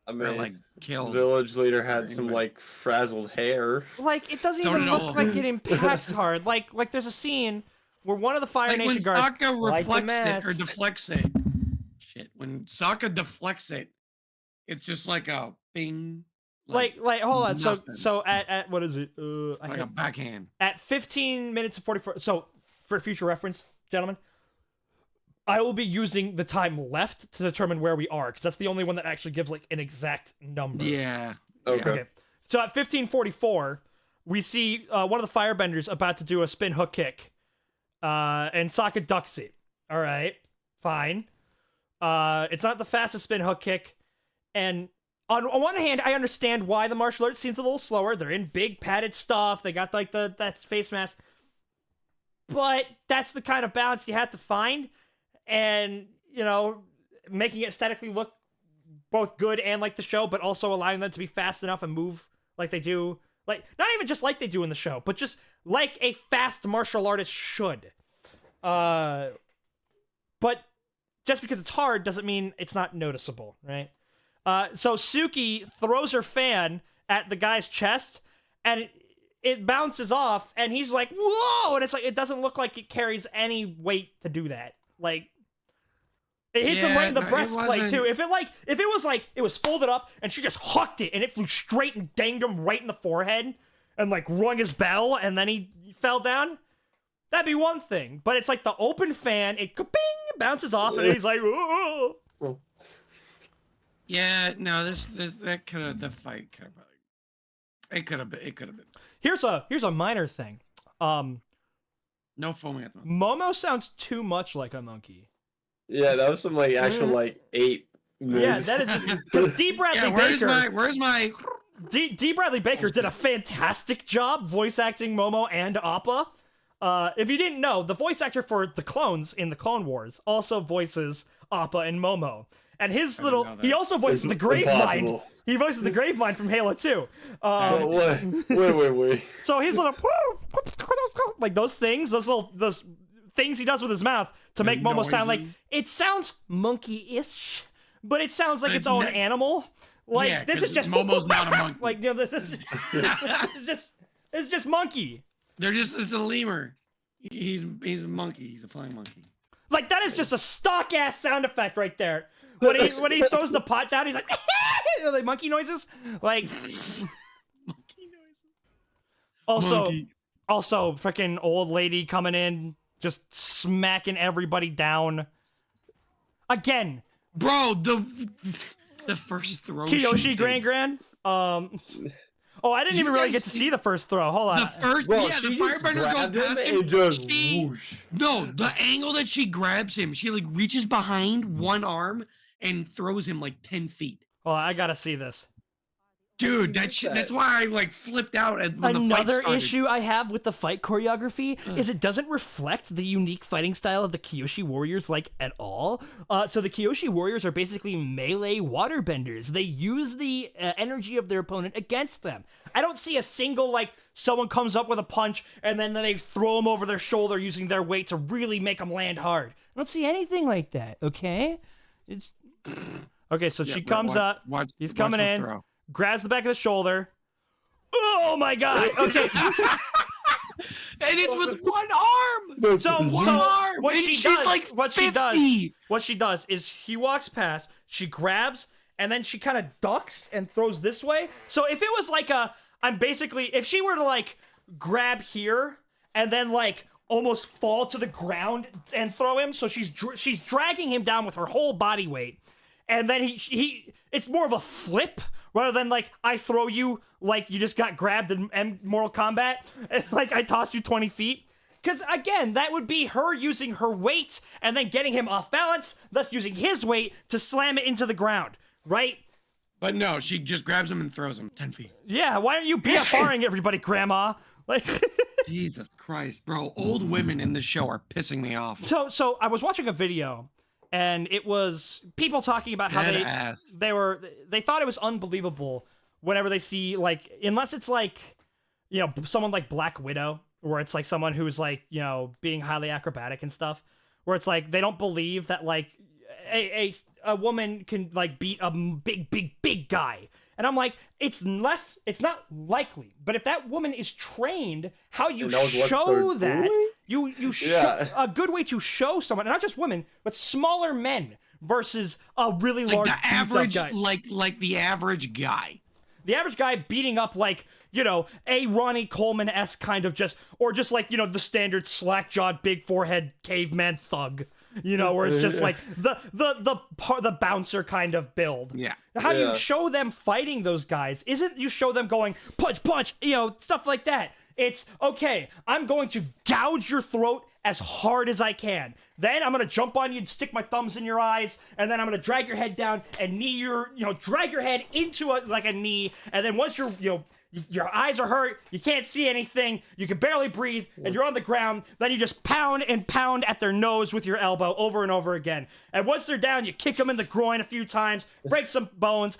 I mean, or, like, killed. Village leader had some, like, frazzled hair. Like, it doesn't even look like it impacts hard. Like there's a scene where one of the Fire like Nation when guards Sokka light the reflects it mask. or deflects it. Shit, when Sokka deflects it, it's just like a bing. Like, hold on. nothing. So at what is it? Like a backhand. At 15 minutes and 44. So for future reference, gentlemen, I will be using the time left to determine where we are, because that's the only one that actually gives like an exact number. Yeah. Okay. So at 15:44, we see one of the Firebenders about to do a spin hook kick, and Sokka ducks it. All right, fine. It's not the fastest spin hook kick, and on one hand, I understand why the martial arts seems a little slower. They're in big padded stuff. They got like that face mask, but that's the kind of balance you have to find. And, you know, making it aesthetically look both good and like the show, but also allowing them to be fast enough and move like they do. Like, not even just like they do in the show, but just like a fast martial artist should. But just because it's hard doesn't mean it's not noticeable, right? So Suki throws her fan at the guy's chest, and it bounces off, and he's like, whoa! And it's like, it doesn't look like it carries any weight to do that. Like, it hits him right in the breastplate too. If it was folded up and she just hucked it and it flew straight and danged him right in the forehead and like rung his bell and then he fell down, that'd be one thing. But it's like the open fan, it ka-bing, bounces off and he's like, oh. Yeah, no, that could have, the fight could have, it could have been. Here's a minor thing. No foaming at the Momo sounds too much like a monkey. Yeah, that was some like actual like ape moves. Yeah, that is just because D. Bradley Baker. Where's my D. Bradley Baker did a fantastic job voice acting Momo and Appa. If you didn't know, the voice actor for the clones in the Clone Wars also voices Appa and Momo. And his he also voices the Gravemind. He voices the Gravemind from Halo 2. Wait. So his little like those things he does with his mouth to make Momo sound like, it sounds monkey-ish, but it sounds like its own animal. Like, yeah, this is just Momo's not a monkey. Like, you know, this is just monkey. It's a lemur. He's a monkey. He's a flying monkey. Like, that is just a stock ass sound effect right there. When he throws the pot down, he's like, like monkey noises. Like, monkey noises. Also, freaking old lady coming in, just smacking everybody down. Again, bro, the first throw. Kyoshi Grand. Oh, I didn't even really get to see the first throw. Hold on. The first, bro, yeah, the Firebender goes past him. And just whoosh. No, the angle that she grabs him, she like reaches behind one arm and throws him like 10 feet. Oh, I gotta see this. Dude, that's why I like flipped out when the fight Another started. issue I have with the fight choreography is it doesn't reflect the unique fighting style of the Kyoshi warriors like at all. So the Kyoshi warriors are basically melee waterbenders. They use the energy of their opponent against them. I don't see a single like someone comes up with a punch and then they throw them over their shoulder using their weight to really make them land hard. I don't see anything like that. Okay, it's okay. So she comes up. He's coming in. Throw. Grabs the back of the shoulder. Oh my god! Okay. And it's with one arm. So one arm. What and she she's does, like what 50. she does is he walks past, she grabs, and then she kind of ducks and throws this way. So if it was like if she were to like grab here and then like almost fall to the ground and throw him, so she's dragging him down with her whole body weight, and then it's more of a flip rather than like I throw you like you just got grabbed in Mortal Kombat and like I toss you 20 feet. because again, that would be her using her weight and then getting him off balance, thus using his weight to slam it into the ground, right? But no, she just grabs him and throws him 10 feet. Yeah, why aren't you BFRing everybody, Grandma? Like, Jesus Christ, bro. Old women in this show are pissing me off. So I was watching a video, and it was people talking about how they thought it was unbelievable whenever they see, like, unless it's like, you know, someone like Black Widow, where it's like someone who's like, you know, being highly acrobatic and stuff, where it's like they don't believe that like a woman can like beat a big guy. And I'm like, it's not likely. But if that woman is trained, how you show that, a good way to show someone, and not just women, but smaller men versus a really large the average guy. like the average guy. The average guy beating up like, you know, a Ronnie Coleman-esque kind of or just like, you know, the standard slack-jawed, big forehead caveman thug. You know, where it's just like the bouncer kind of build. Yeah. How you show them fighting those guys isn't you show them going punch, you know, stuff like that. It's okay, I'm going to gouge your throat as hard as I can. Then I'm gonna jump on you and stick my thumbs in your eyes, and then I'm gonna drag your head down and drag your head into a knee, and then once your eyes are hurt, you can't see anything, you can barely breathe, and you're on the ground, then you just pound and pound at their nose with your elbow over and over again. And once they're down, you kick them in the groin a few times, break some bones.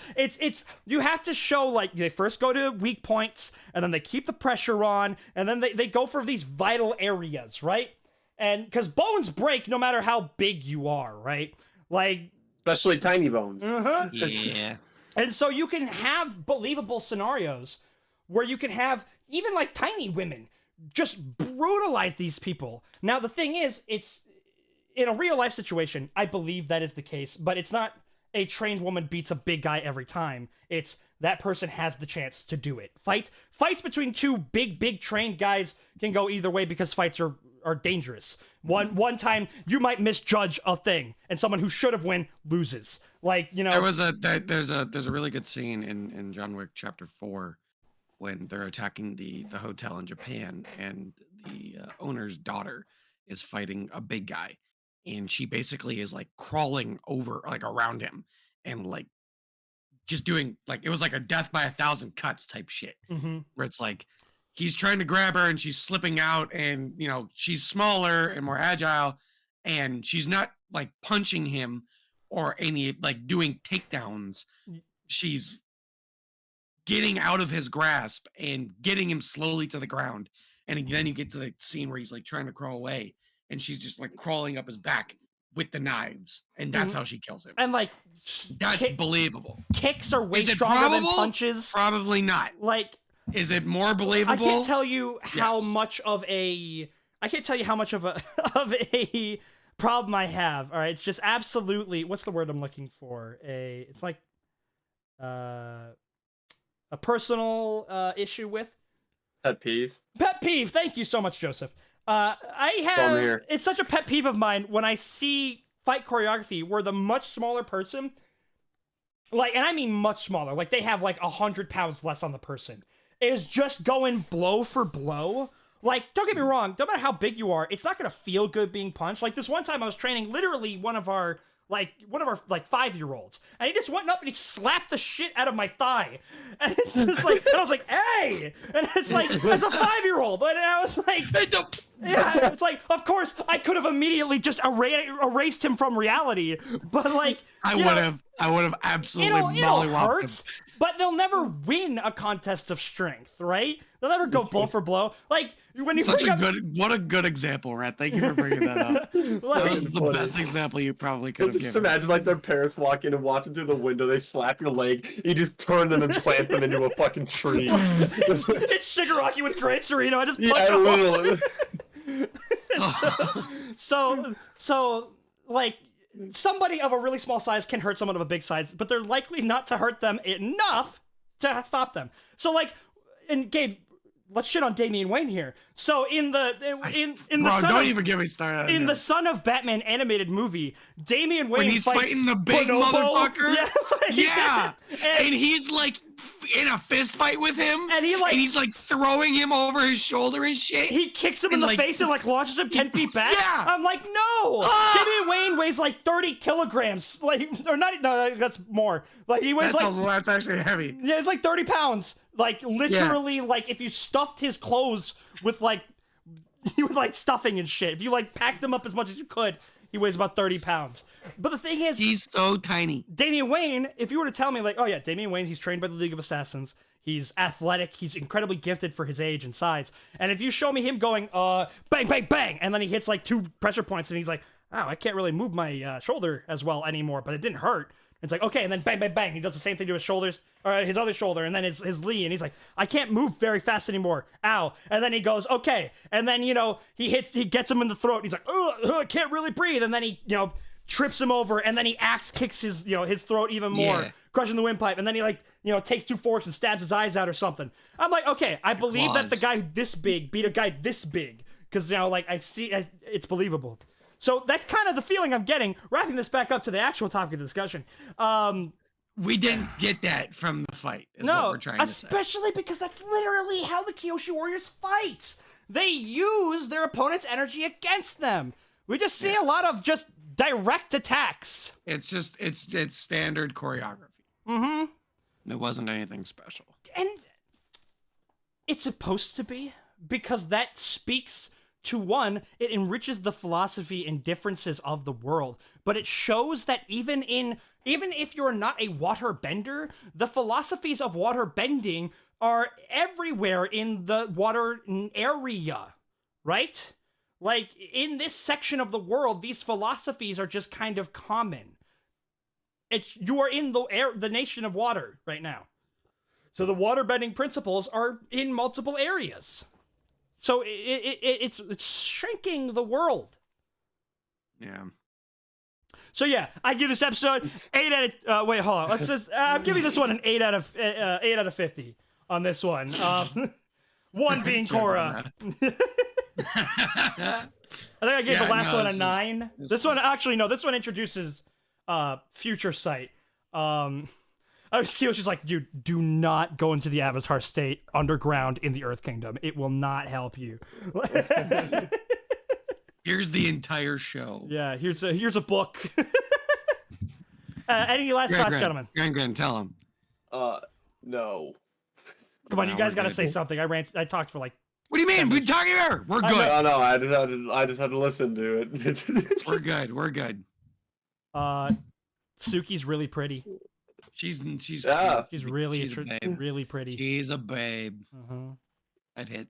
You have to show, like, they first go to weak points, and then they keep the pressure on, and then they go for these vital areas, right? And, because bones break no matter how big you are, right? Like... Especially tiny bones. Uh-huh. Yeah. And so you can have believable scenarios where you can have even like tiny women just brutalize these people. Now, the thing is, it's in a real life situation, I believe that is the case, but it's not a trained woman beats a big guy every time. It's that person has the chance to do it. Fights between two big trained guys can go either way because fights are dangerous. One time you might misjudge a thing and someone who should have won loses. Like, you know, there's a really good scene in John Wick Chapter 4 when they're attacking the hotel in Japan, and the owner's daughter is fighting a big guy, and she basically is like crawling over, like around him, and like just doing like, it was like a death by 1,000 cuts type shit, where it's like he's trying to grab her and she's slipping out, and you know, she's smaller and more agile, and she's not like punching him or any like doing takedowns. She's getting out of his grasp and getting him slowly to the ground. And then you get to the scene where he's like trying to crawl away, and she's just like crawling up his back with the knives, and that's how she kills him. And like, that's believable. Kicks are way stronger than punches. Probably not. Like, is it more believable? I can't tell you how much of a problem I have. All right, it's just absolutely, what's the word I'm looking for? It's like a personal issue with. Pet peeve. Pet peeve. Thank you so much, Joseph. It's such a pet peeve of mine when I see fight choreography where the much smaller person, like, and I mean much smaller, like they have like 100 pounds less on the person, is just going blow for blow. Like, don't get me wrong, no matter how big you are, it's not gonna feel good being punched. Like this one time I was training literally one of our 5-year-olds, and he just went up and he slapped the shit out of my thigh, and it's just like, and I was like, hey, and it's like, as a 5-year-old, and I was like, yeah, it's like, of course I could have immediately just erased him from reality, but like, I would have absolutely mollywopped him. But they'll never win a contest of strength, right? They'll never go blow for blow. Like, when you what a good example, Rat. Thank you for bringing that up. Like, that was the best example you probably could have given. Just imagine like their parents walk in and watching through the window, they slap your leg, you just turn them and plant them into a fucking tree. It's Shigaraki with Great Sereno. I just punch him. So like, somebody of a really small size can hurt someone of a big size, but they're likely not to hurt them enough to stop them. So like, and Gabe, let's shit on Damian Wayne here. So in the Son of Batman animated movie, Damian Wayne when he's fighting the big Bonobo, motherfucker, yeah, yeah. And he's like in a fist fight with him, and he's like throwing him over his shoulder and shit. He kicks him in the face and like launches him 10 feet back. Yeah. I'm like, no. Damian Wayne weighs like 30 kilograms, like, or not. No, that's more. Like he weighs That's actually heavy. Yeah, it's like 30 pounds. Like literally, like if you stuffed his clothes with like stuffing and shit. If you like packed him up as much as you could, he weighs about 30 pounds. But the thing is, he's so tiny. Damian Wayne, if you were to tell me like, oh yeah, Damian Wayne, he's trained by the League of Assassins. He's athletic. He's incredibly gifted for his age and size. And if you show me him going, bang, bang, bang, and then he hits like 2 pressure points and he's like, oh, I can't really move my shoulder as well anymore, but it didn't hurt. It's like, okay, and then bang, bang, bang. He does the same thing to his shoulders, or his other shoulder, and then his knee, and he's like, I can't move very fast anymore. Ow. And then he goes, okay. And then, he gets him in the throat, and he's like, I can't really breathe. And then he, trips him over, and then he axe kicks his, his throat even more, crushing the windpipe. And then he, like, takes 2 forks and stabs his eyes out or something. I'm like, okay, I believe that the guy this big beat a guy this big. Because, I see, it's believable. So that's kind of the feeling I'm getting. Wrapping this back up to the actual topic of discussion. We didn't get that from the fight. Is what we're trying to say. Especially because that's literally how the Kyoshi Warriors fight. They use their opponent's energy against them. We just see a lot of just direct attacks. It's standard choreography. Mm-hmm. It wasn't anything special. And it's supposed to be, because that speaks to one, it enriches the philosophy and differences of the world, but it shows that even if you're not a water bender, the philosophies of water bending are everywhere in the water area, right? Like, in this section of the world, these philosophies are just kind of common. You are in the nation of water right now. So the water bending principles are in multiple areas. So it's shrinking the world. Yeah. So yeah, I give this episode 8 out of. Wait, hold on. Let's just. I'm giving this one an 8 out of 50 on this one. 1 being Korra. I think I gave the last one a 9. This one actually no. This one introduces Future Sight. Kyoshi's like, dude, do not go into the Avatar state underground in the Earth Kingdom. It will not help you. Here's the entire show. Yeah, here's a book. Any last thoughts, gentlemen? Gran, tell him. No. Come on, you guys got to say something. I talked for like. What do you mean? We're talking about her. We're good. Oh no, I just had to listen to it. We're good. Suki's really pretty. She's really really pretty. She's a babe. I'd hit.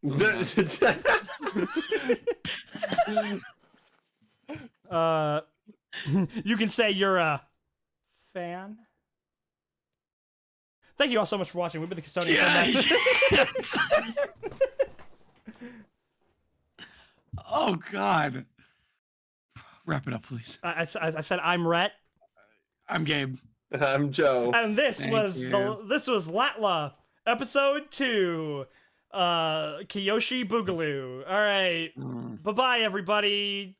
You can say you're a fan. Thank you all so much for watching. We've been the Custodians. Yes. Oh God. Wrap it up, please. I said I'm Rhett. I'm Gabe. I'm Joe. And this was Latla episode 2. Kyoshi Boogaloo. All right. Bye-bye, everybody.